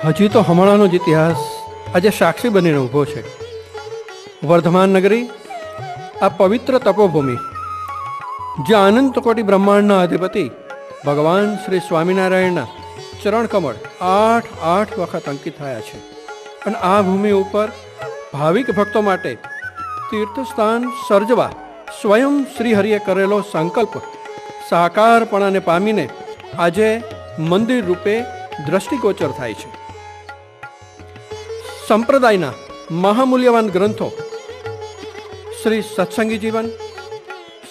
હજી તો હમણાંનો જ ઇતિહાસ આજે સાક્ષી બનીને ઊભો છે. વર્ધમાન નગરી, આ પવિત્ર તપોભૂમિ, જ્યાં અનંત કોટી બ્રહ્માંડના અધિપતિ ભગવાન શ્રી સ્વામિનારાયણના ચરણકમળ 8 વખત અંકિત થયા છે. અને આ ભૂમિ ઉપર ભાવિક ભક્તો માટે તીર્થસ્થાન સર્જવા સ્વયં શ્રીહરિએ કરેલો સંકલ્પ સાકારપણાને પામીને આજે મંદિર રૂપે દ્રષ્ટિગોચર થાય છે. સંપ્રદાયના મહામૂલ્યવાન ગ્રંથો શ્રી સત્સંગી જીવન,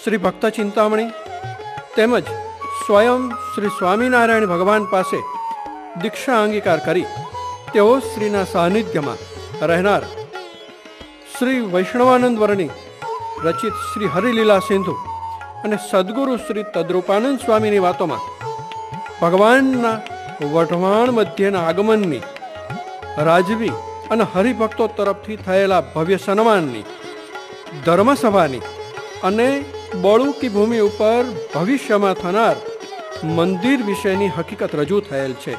શ્રી ભક્ત ચિંતામણી તેમજ સ્વયં શ્રી સ્વામિનારાયણ ભગવાન પાસે દીક્ષા અંગીકાર કરી તેઓ શ્રીના સાનિધ્યમાં રહેનાર શ્રી વૈષ્ણવાનંદ વર્ણી રચિત શ્રી હરિલીલા સિંધુ અને સદગુરુ શ્રી તદ્રૂપાનંદ સ્વામીની વાતોમાં ભગવાનના વઢવાણ મધ્યના આગમનની, રાજવી અને હરિભક્તો તરફથી થયેલા ભવ્ય સન્માનની, ધર્મસભાની અને બળુકી ભૂમિ ઉપર ભવિષ્યમાં થનાર મંદિર વિશેની હકીકત રજૂ થયેલ છે.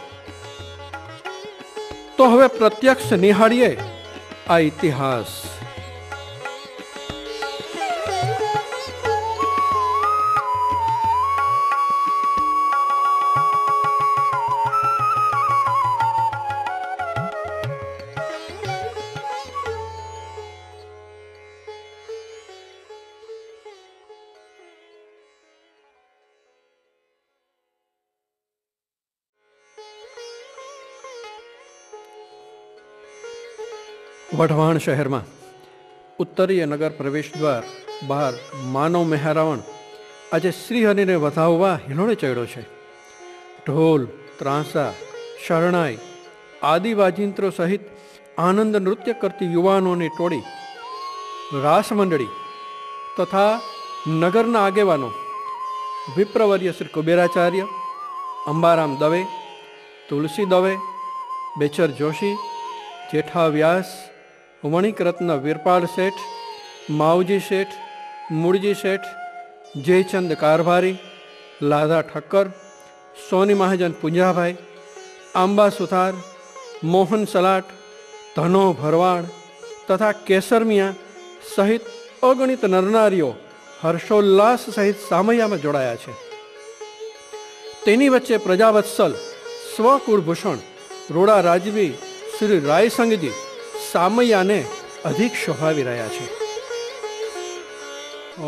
તો હવે પ્રત્યક્ષ નિહાળીએ આ ઇતિહાસ. વઢવાણ શહેરમાં ઉત્તરીય નગર પ્રવેશ દ્વાર બહાર માનવ મહેરાવણ આજે શ્રીહરિને વધાવવા હિલોળે ચડ્યો છે. ઢોલ, ત્રાંસા, શરણાઈ આદિ વાજિંત્રો સહિત આનંદ નૃત્ય કરતી યુવાનોની ટોળી, રાસ મંડળી તથા નગરના આગેવાનો વિપ્રવર્ય શ્રી કુબેરાચાર્ય, અંબારામ દવે, તુલસી દવે, બેચર જોશી, જેઠા વ્યાસ, વણિકરત્ન વીરપાલ શેઠ, માવજી શેઠ, મૂળજી શેઠ, જયચંદ કારભારી, લાધા ઠક્કર, સોની મહાજન પુંજાભાઈ, આંબા સુથાર, મોહન સલાટ, ધનો ભરવાડ તથા કેસરમિયા સહિત અગણિત નરનારીઓ હર્ષોલ્લાસ સહિત સામૈયામાં જોડાયા છે. તેની વચ્ચે પ્રજાવત્સલ સ્વકુળભૂષણ રોડા રાજવી શ્રી રાયસંગજી સામૈયાને અધિક શોભાવી રહ્યા છે.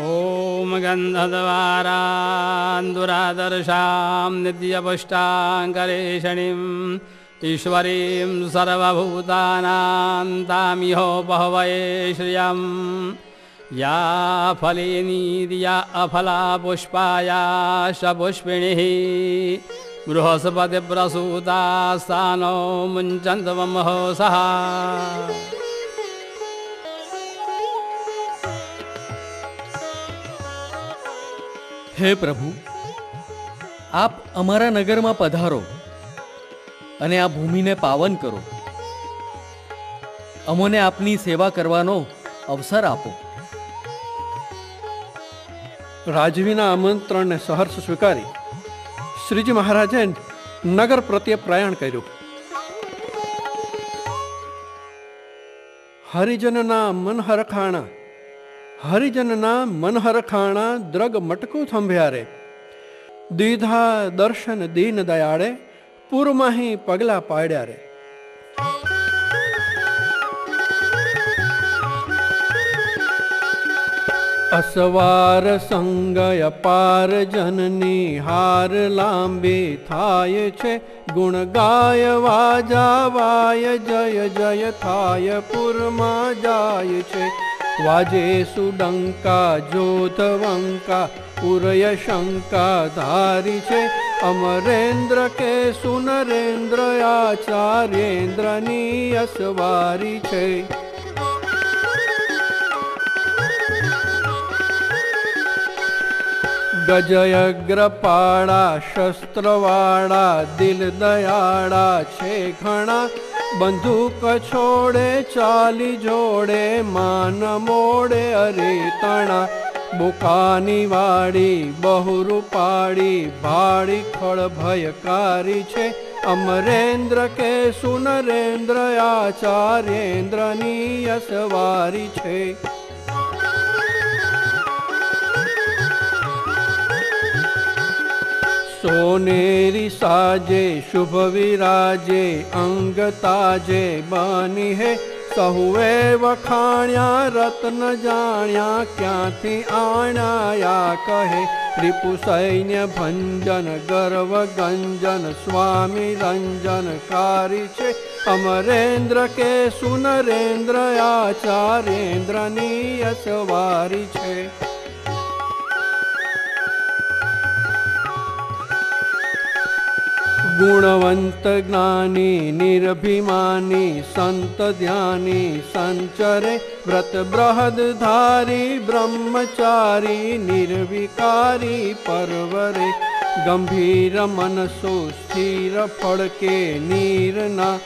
ઓમ ગંધદ્વારાંદુરાદર્શામ નિત્યપુષ્ટાંકરેષણીમ ઈશ્વરીમ સર્વભૂતાનાં તામિહો બહવયે શ્રિયમ યા ફલિનીર્યા અફલા પુષ્પાયા પુષ્પિણીઃ બૃહસ્પતિ પ્રસૂતા સ્થાનો મુંચંત મહોસઃ. હે પ્રભુ, આપ અમારા નગરમાં પધારો અને આ ભૂમિને પાવન કરો. અમોને આપની સેવા કરવાનો અવસર આપો. રાજવીના આમંત્રણને સહર્ષ સ્વીકારી શ્રીજી મહારાજે નગર પ્રત્યે પ્રયાણ કર્યું. હરિજનના મન હરખાણા દ્રગ મટકું થંભ્યારે, દીધા દર્શન દીન દયાળે પૂરમાહી પગલા પાડ્યા રે. અસવાર સંગય પાર જનની હાર લાંબી થાય છે, ગુણ ગાય વાજા વાય જય જય થાય પુરમાં જાય છે. વાજે સુડંકા જોધવંકા પુરય શંકા ધારી છે, અમરેન્દ્ર કે સુનરેન્દ્ર આચાર્યેન્દ્રની અસવારી છે. ગજયગ્રપાળા શસ્ત્રવાળા દિલ દયાળા છે ઘણા, બંદૂક છોડે ચાલી જોડે માન મોડે અરે તણા. બોકાની વાડી બહુ રૂપાળી ભાડી ખળ ભયકારી છે, અમરેન્દ્ર કે સુનરેન્દ્ર આચાર્યેન્દ્રની યશવારી છે. સોનેરી સાજે શુભ વિરાજે અંગ તાજે બની હે. સહુએ વખાણ્યા રત્ન જાણ્યા ક્યાંથી આણ્યા કહે. રિપુ સૈન્ય ભંજન ગર્વ ગંજન સ્વામી રંજનકારી છે. અમરેન્દ્ર કે સુનરેન્દ્ર આચાર્યેન્દ્રની યશવારી છે. ગુણવંત જ્ઞાની નિરભિમાની સંત ધ્યાની સંચરે. વ્રત બૃહદધારી બ્રહ્મચારી નિર્વિકારી પરવરે. ગંભીર મનસો સ્થિર ફળકે નીરના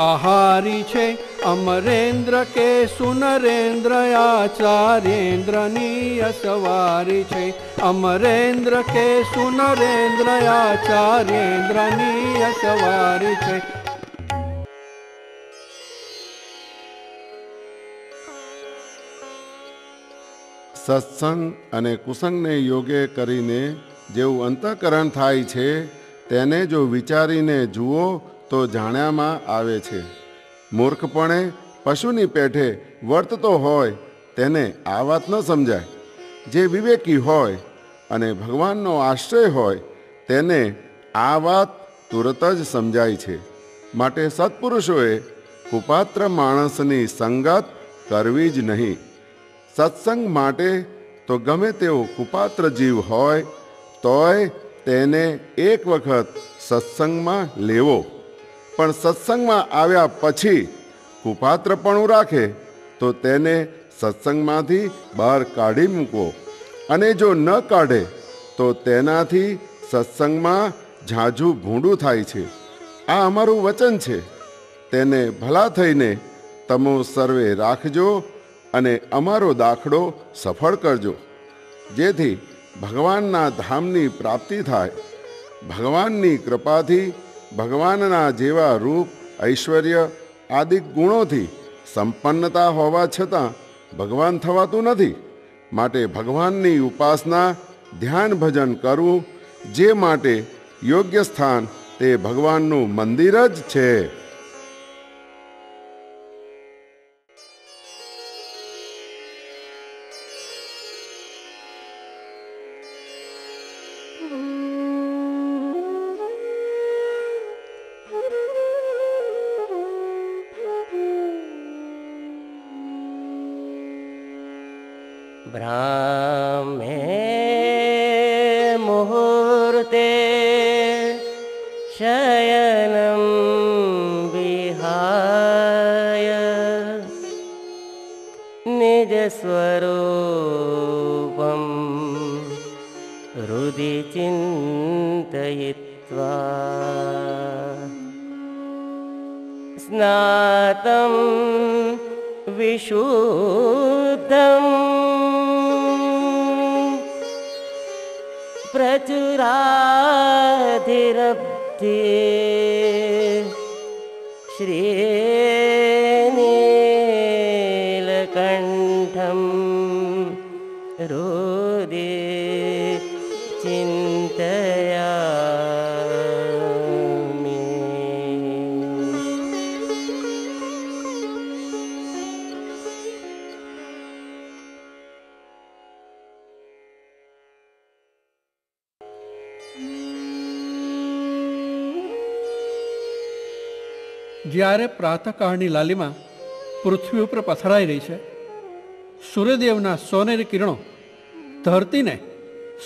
આહારી છે. અમરેન્દ્ર કે સુનરેન્દ્ર આચાર્યેન્દ્રની યશવારી છે. અમરેન્દ્ર કે સુનરેન્દ્ર આચાર્યેન્દ્રની યશવારી છે. સત્સંગ અને કુસંગને યોગ્ય કરીને જેવું અંતઃકરણ થાય છે તેને જો વિચારીને જુઓ તો જાણ્યામાં આવે છે. મૂર્ખપણે પશુની પેઠે વર્તતો હોય તેને આ વાત ન સમજાય. જે વિવેકી હોય અને ભગવાનનો આશ્રય હોય તેને આ વાત તુરત જ સમજાય છે. માટે સત્પુરુષોએ કુપાત્ર માણસની સંગત કરવી જ નહીં. સત્સંગ માટે તો ગમે તેવો કુપાત્ર જીવ હોય તોય તેને એક વખત સત્સંગમાં લેવો. પણ સત્સંગમાં આવ્યા પછી કુપાત્રપણું રાખે તો તેને સત્સંગમાંથી બહાર કાઢી મૂકવો. અને જો ન કાઢે તો તેનાથી સત્સંગમાં ઝાઝું ભૂંડું થાય છે. આ અમારું વચન છે. તેને ભલા થઈને તમો સર્વે રાખજો અને અમારો દાખલો સફળ કરજો, જેથી ભગવાનના ધામની પ્રાપ્તિ થાય. ભગવાનની કૃપાથી ભગવાનના જેવા રૂપ ઐશ્વર્ય આદિ ગુણોથી સંપન્નતા હોવા છતાં ભગવાન થવાતું નથી. માટે ભગવાનની ઉપાસના ધ્યાન ભજન કરવું, જે માટે યોગ્ય સ્થાન તે ભગવાનનું મંદિર જ છે. ब्राह्मे मुहूर्ते शयनं विहाय निजस्वरूपं हृदि चिन्तयित्वा स्नातं विशुद्धम् प्रचुराधिरब्धे श्रीनीलकण्ठं हृदि चिन्तयामि. જ્યારે પ્રાતઃકાળની લાલીમાં પૃથ્વી ઉપર પથરાઈ રહી છે, સૂર્યદેવના સોનેરી કિરણો ધરતીને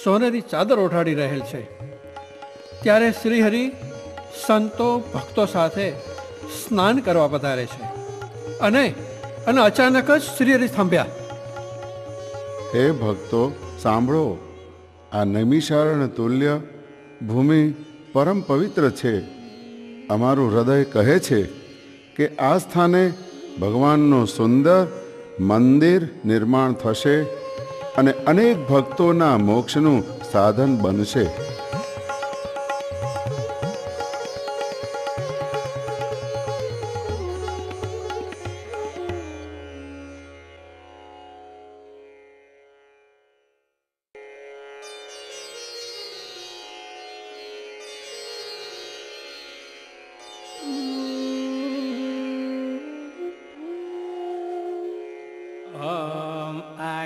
સોનેરી ચાદર ઓઢાડી રહેલ છે, ત્યારે શ્રીહરિ સંતો ભક્તો સાથે સ્નાન કરવા પધારે છે અને અચાનક જ શ્રીહરિ થાંભ્યા. હે ભક્તો, સાંભળો. આ નૈમિષારણ્ય તુલ્ય ભૂમિ પરમ પવિત્ર છે. અમારું હૃદય કહે છે કે આ સ્થાને ભગવાનનું સુંદર મંદિર નિર્માણ થશે અને અનેક ભક્તોના મોક્ષનું સાધન બનશે.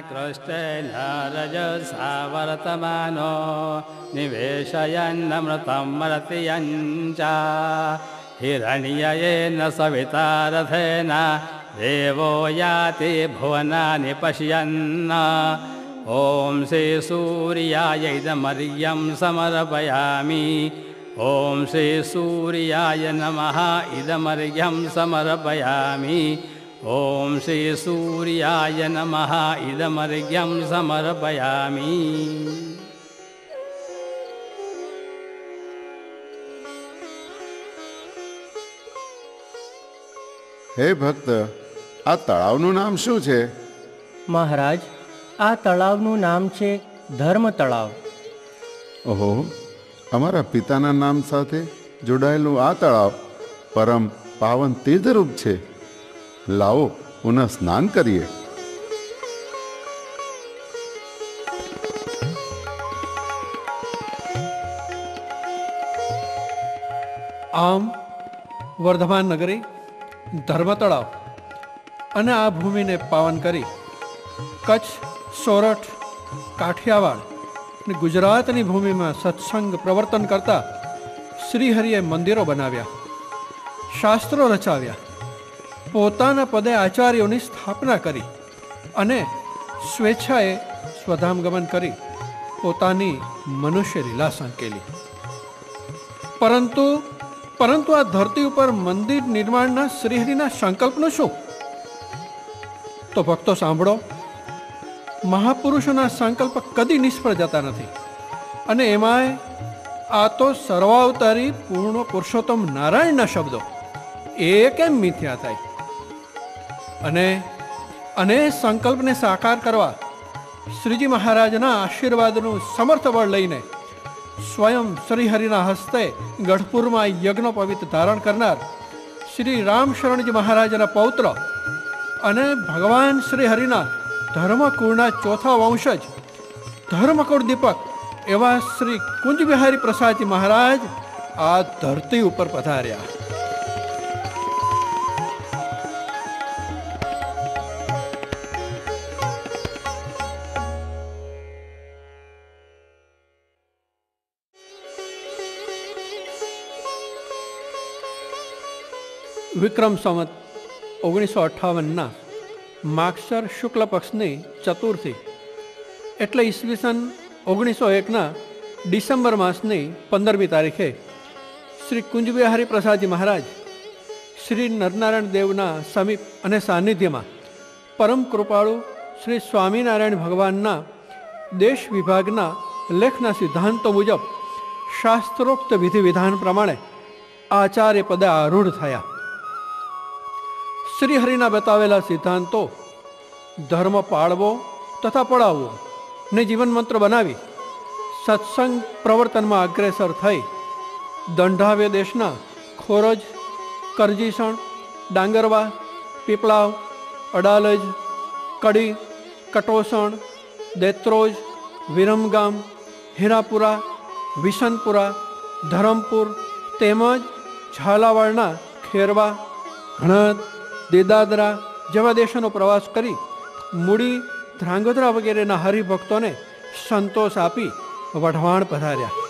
कृष्टेन रजसा वर्तमानो निवेशयन्नमृतं मर्त्यञ्च हिरण्ययेन सविता रथेन देवो याति भुवनानि पश्यन् ॐ श्री सूर्याय इदमर्घ्यं समर्पयामि ॐ श्री सूर्याय नमः इदमर्घ्यं समर्पयामि ॐ श्री सूर्याय नमः इदमर्घ्यं समर्पयामि। હે ભક્ત, આ તળાવનું નામ શું છે? મહારાજ, આ તળાવનું નામ છે ધર્મ તળાવ. ઓહો, અમારા પિતાના નામ સાથે જોડાયેલું આ તળાવ પરમ પાવન તીર્થરૂપ છે. લાવો પુનઃ સ્નાન કરીએ. આમ વર્ધમાન નગરી, ધર્મ તળાવ અને આ ભૂમિને પાવન કરી કચ્છ, સોરઠ, કાઠિયાવાડ અને ગુજરાતની ભૂમિમાં સત્સંગ પ્રવર્તન કરતા શ્રીહરિએ મંદિરો બનાવ્યા, શાસ્ત્રો રચાવ્યા, પોતાના પદે આચાર્યોની સ્થાપના કરી અને સ્વેચ્છાએ સ્વધામગમન કરી પોતાની મનુષ્ય લીલા સંકેલી. પરંતુ આ ધરતી ઉપર મંદિર નિર્માણના શ્રીહરિના સંકલ્પનું શું? તો ભક્તો સાંભળો, મહાપુરુષોના સંકલ્પ કદી નિષ્ફળ જતા નથી. અને એમાંય આ તો સર્વાવતારી પૂર્ણ પુરુષોત્તમ નારાયણના શબ્દો, એ કેમ મિથ્યા થાય? અને સંકલ્પને સાકાર કરવા શ્રીજી મહારાજના આશીર્વાદનું સમર્થ બળ લઈને સ્વયં શ્રીહરિના હસ્તે ગઢપુરમાં યજ્ઞોપવિત ધારણ કરનાર શ્રી રામશરણજી મહારાજના પૌત્ર અને ભગવાન શ્રીહરિના ધર્મકુળના ચોથા વંશજ, ધર્મકુળ દીપક એવા શ્રી કુંજબિહારી પ્રસાદજી મહારાજ આ ધરતી ઉપર પધાર્યા. વિક્રમ સંવત 1958ના માગસર શુક્લ પક્ષની ચતુર્થી એટલે ઈસવીસન 1901ના ડિસેમ્બર માસની 15મી તારીખે શ્રી કુંજબિહારી પ્રસાદજી મહારાજ શ્રી નરનારાયણ દેવના સમીપ અને સાનિધ્યમાં પરમ કૃપાળુ શ્રી સ્વામિનારાયણ ભગવાનના દેશ વિભાગના લેખના સિદ્ધાંતો મુજબ શાસ્ત્રોક્ત વિધિ વિધાન પ્રમાણે આચાર્ય પદે આરૂઢ થયા. શ્રીહરિના બતાવેલા સિદ્ધાંતો ધર્મ પાળવો તથા પડાવવો ને જીવન મંત્ર બનાવી સત્સંગ પ્રવર્તનમાં અગ્રેસર થઈ દંઢાવ્ય દેશના ખોરજ, કરજીસણ, ડાંગરવા, પીપળાવ, અડાલજ, કડી, કટોસણ, દેત્રોજ, વિરમગામ, હીરાપુરા, વિશનપુરા, ધરમપુર તેમજ ઝાલાવાડના ખેરવા, હણદ, દેદાદરા જેવા દેશોનો પ્રવાસ કરી મૂડી, ધ્રાંગધ્રા વગેરેના હરિભક્તોને સંતોષ આપી વઢવાણ પધાર્યા.